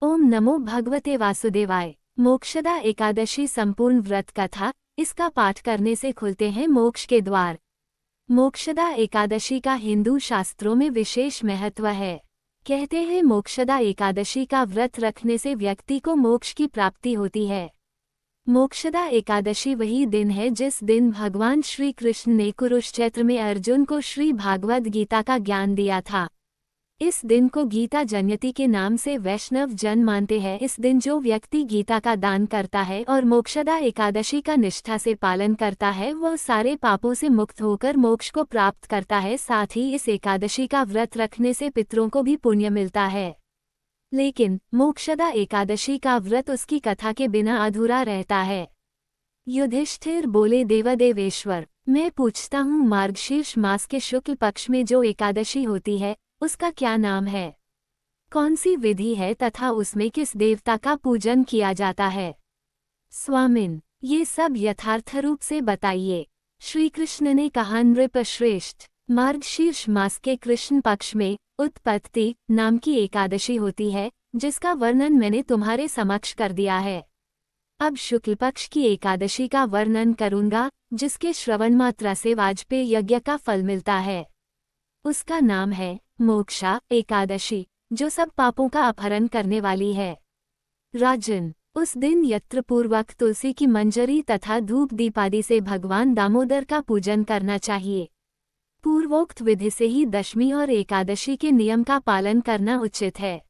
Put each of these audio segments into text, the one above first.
ओम नमो भगवते वासुदेवाय। मोक्षदा एकादशी संपूर्ण व्रत कथा। इसका पाठ करने से खुलते हैं मोक्ष के द्वार। मोक्षदा एकादशी का हिंदू शास्त्रों में विशेष महत्व है। कहते हैं मोक्षदा एकादशी का व्रत रखने से व्यक्ति को मोक्ष की प्राप्ति होती है। मोक्षदा एकादशी वही दिन है जिस दिन भगवान श्री कृष्ण ने कुरुक्षेत्र में अर्जुन को श्री भागवत गीता का ज्ञान दिया था। इस दिन को गीता जयंती के नाम से वैष्णव जन मानते हैं। इस दिन जो व्यक्ति गीता का दान करता है और मोक्षदा एकादशी का निष्ठा से पालन करता है वह सारे पापों से मुक्त होकर मोक्ष को प्राप्त करता है। साथ ही इस एकादशी का व्रत रखने से पितरों को भी पुण्य मिलता है। लेकिन मोक्षदा एकादशी का व्रत उसकी कथा के बिना अधूरा रहता है। युधिष्ठिर बोले, देवदेवेश्वर, मैं पूछता हूँ, मार्गशीर्ष मास के शुक्ल पक्ष में जो एकादशी होती है उसका क्या नाम है? कौन सी विधि है तथा उसमें किस देवता का पूजन किया जाता है? स्वामिन, ये सब यथार्थ रूप से बताइए। श्री कृष्ण ने कहा, नृपश्रेष्ठ, मार्गशीर्ष मास के कृष्ण पक्ष में उत्पत्ति नाम की एकादशी होती है जिसका वर्णन मैंने तुम्हारे समक्ष कर दिया है। अब शुक्ल पक्ष की एकादशी का वर्णन करूंगा जिसके श्रवण मात्रा से वाजपेय यज्ञ का फल मिलता है। उसका नाम है मोक्षा एकादशी, जो सब पापों का अपहरण करने वाली है। राजन, उस दिन यत्र पूर्वक तुलसी की मंजरी तथा धूप दीपादि से भगवान दामोदर का पूजन करना चाहिए। पूर्वोक्त विधि से ही दशमी और एकादशी के नियम का पालन करना उचित है।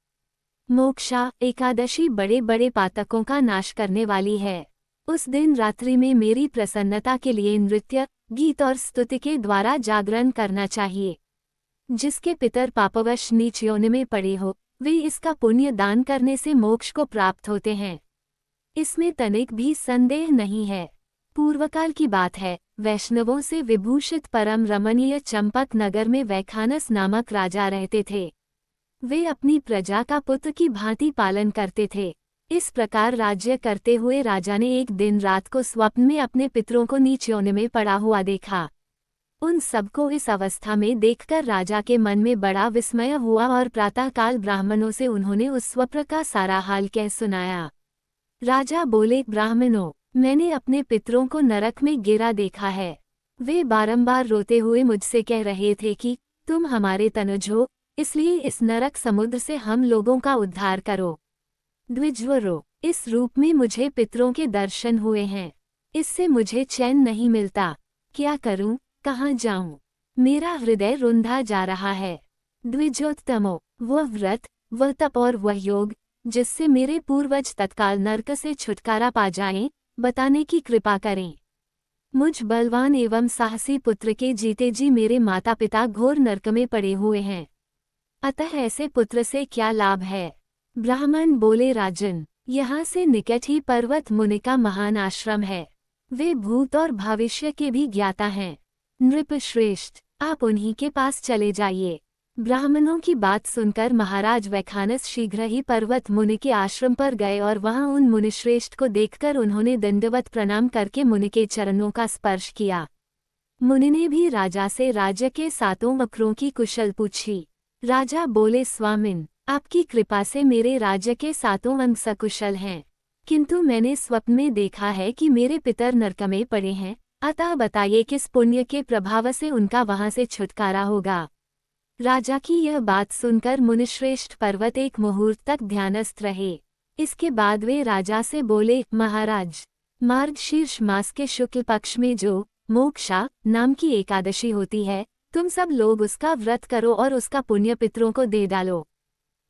मोक्षा एकादशी बड़े बड़े पातकों का नाश करने वाली है। उस दिन रात्रि में मेरी प्रसन्नता के लिए नृत्य, गीत और स्तुति के द्वारा जागरण करना चाहिए। जिसके पितर पापवश नीच योनि में पड़े हो वे इसका पुण्य दान करने से मोक्ष को प्राप्त होते हैं। इसमें तनिक भी संदेह नहीं है। पूर्वकाल की बात है, वैष्णवों से विभूषित परम रमणीय चंपक नगर में वैखानस नामक राजा रहते थे। वे अपनी प्रजा का पुत्र की भांति पालन करते थे। इस प्रकार राज्य करते हुए राजा ने एक दिन रात को स्वप्न में अपने पितरों को नीच योनि में पड़ा हुआ देखा। उन सबको इस अवस्था में देखकर राजा के मन में बड़ा विस्मय हुआ और प्रातःकाल ब्राह्मणों से उन्होंने उस स्वप्न का सारा हाल कह सुनाया। राजा बोले, ब्राह्मणों, मैंने अपने पितरों को नरक में गिरा देखा है। वे बारंबार रोते हुए मुझसे कह रहे थे कि तुम हमारे तनुज हो, इसलिए इस नरक समुद्र से हम लोगों का उद्धार करो। द्विजवरो, इस रूप में मुझे पितरों के दर्शन हुए हैं। इससे मुझे चैन नहीं मिलता। क्या करूं, कहाँ जाऊं? मेरा हृदय रुंधा जा रहा है। द्विजोत्तमो, वह व्रत, वह तप और वह योग जिससे मेरे पूर्वज तत्काल नरक से छुटकारा पा जाएं, बताने की कृपा करें। मुझ बलवान एवं साहसी पुत्र के जीते जी मेरे माता पिता घोर नरक में पड़े हुए हैं। अतः ऐसे पुत्र से क्या लाभ है? ब्राह्मण बोले, राजन, यहाँ से निकट ही पर्वत मुनि का महान आश्रम है। वे भूत और भविष्य के भी ज्ञाता हैं। नृपश्रेष्ठ, आप उन्हीं के पास चले जाइए। ब्राह्मणों की बात सुनकर महाराज वैखानस शीघ्र ही पर्वत मुनि के आश्रम पर गए और वहां उन मुनिश्रेष्ठ को देखकर उन्होंने दंडवत प्रणाम करके मुनि के चरणों का स्पर्श किया। मुनि ने भी राजा से राज्य के सातों वक्रों की कुशल पूछी। राजा बोले, स्वामिन, आपकी कृपा से मेरे राज्य के सातों अंग सकुशल हैं, किंतु मैंने स्वप्न में देखा है कि मेरे पितर नरक में पड़े हैं। अतः बताइए किस पुण्य के प्रभाव से उनका वहां से छुटकारा होगा। राजा की यह बात सुनकर मुनिश्रेष्ठ पर्वत एक मुहूर्त तक ध्यानस्थ रहे। इसके बाद वे राजा से बोले, महाराज, मार्गशीर्ष मास के शुक्ल पक्ष में जो मोक्षा नाम की एकादशी होती है, तुम सब लोग उसका व्रत करो और उसका पुण्य पितरों को दे डालो।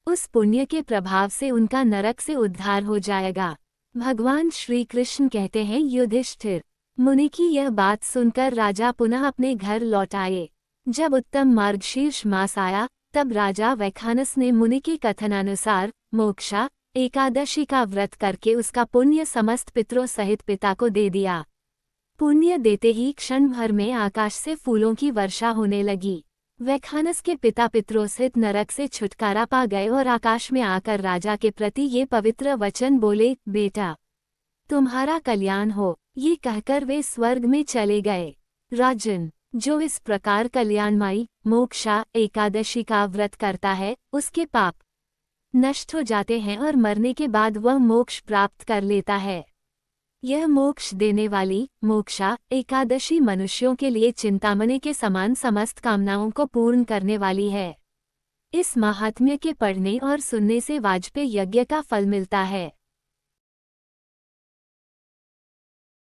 उस पुण्य के प्रभाव से उनका नरक से उद्धार हो जाएगा। भगवान श्री कृष्ण कहते हैं, युधिष्ठिर, मुनि की यह बात सुनकर राजा पुनः अपने घर लौट आए। जब उत्तम मार्गशीर्ष मास आया तब राजा वैखानस ने मुनि के कथनानुसार मोक्षा एकादशी का व्रत करके उसका पुण्य समस्त पितरों सहित पिता को दे दिया। पुण्य देते ही क्षण भर में आकाश से फूलों की वर्षा होने लगी। वैखानस के पिता पितरों सहित नरक से छुटकारा पा गए और आकाश में आकर राजा के प्रति ये पवित्र वचन बोले, बेटा, तुम्हारा कल्याण हो। ये कहकर वे स्वर्ग में चले गए। राजन, जो इस प्रकार कल्याणमयी मोक्षा एकादशी का व्रत करता है उसके पाप नष्ट हो जाते हैं और मरने के बाद वह मोक्ष प्राप्त कर लेता है। यह मोक्ष देने वाली मोक्षा एकादशी मनुष्यों के लिए चिंतामणि के समान समस्त कामनाओं को पूर्ण करने वाली है। इस महात्म्य के पढ़ने और सुनने से वाजपेयी यज्ञ का फल मिलता है।